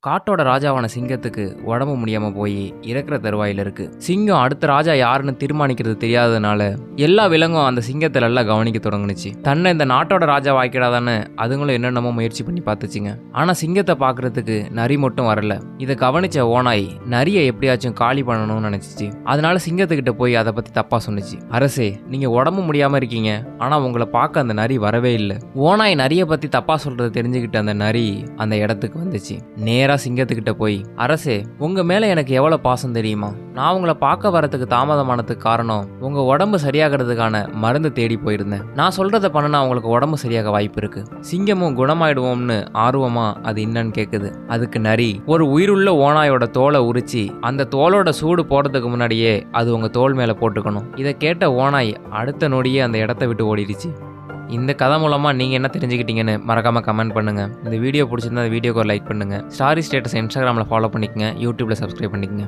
காட்டோட ராஜாவான சிங்கத்துக்கு உடம்பு முடியாம போய் இறக்குற தருவாயில இருக்கு. சிங்கம் அடுத்த ராஜா யாருன்னு தீர்மானிக்கிறது தெரியாததுனால எல்லா விலங்கும் அந்த சிங்கத்தை நல்லா கவனிக்க தொடங்குனுச்சு. தன்னை இந்த நாட்டோட ராஜா வாய்க்கிடாதான்னு அதுங்களும் என்னென்னமோ முயற்சி பண்ணி பார்த்துச்சுங்க. ஆனா சிங்கத்தை பாக்குறதுக்கு நரி மட்டும் வரல. இதை கவனிச்ச ஓநாய் நரியை எப்படியாச்சும் காலி பண்ணணும்னு நினைச்சிச்சு. அதனால சிங்கத்துக்கிட்ட போய் அதை பத்தி தப்பா சொன்னிச்சு. அரசே, நீங்க உடம்பு முடியாம இருக்கீங்க, ஆனா உங்களை பார்க்க அந்த நரி வரவே இல்லை. ஓநாய் நரியை பத்தி தப்பா சொல்றது தெரிஞ்சுக்கிட்ட அந்த நரி அந்த இடத்துக்கு வந்துச்சு. நேரா சிங்கத்துக்கிட்ட போய், அரசே, உங்க மேல எனக்கு எவ்வளவு பாசம் தெரியுமா? நான் உங்களை பார்க்க வரதுக்கு தாமதமானதுக்கு காரணம் உங்க உடம்பு சரியாகிறதுக்கான மருந்து தேடி போயிருந்தேன். நான் சொல்றதை பண்ணனா உங்களுக்கு உடம்பு சரியாக வாய்ப்பு இருக்கு. சிங்கமும் குணமாயிடுவோம்னு ஆர்வமா அது என்னன்னு கேக்குது. அதுக்கு நரி ஒரு உயிருள்ள ஓநாயோட தோலை உரிச்சு அந்த தோலோட சூடு போறதுக்கு முன்னாடியே அது உங்க தோல் மேல போட்டுக்கணும். இதை கேட்ட ஓநாய் அடுத்த நொடியே அந்த இடத்த விட்டு ஓடிடுச்சு. இந்த கதை மூலமாக நீங்கள் என்ன தெரிஞ்சுக்கிட்டீங்கன்னு மறக்காமல் கமெண்ட் பண்ணுங்கள். இந்த வீடியோ பிடிச்சிருந்தா அந்த வீடியோக்கு ஒரு லைக் பண்ணுங்கள். ஸ்டாரி ஸ்டேட்டஸ் இன்ஸ்டாகிராமில் ஃபாலோ பண்ணிக்கங்க, யூடியூப்பில் சப்ஸ்கிரைப் பண்ணிக்கங்க.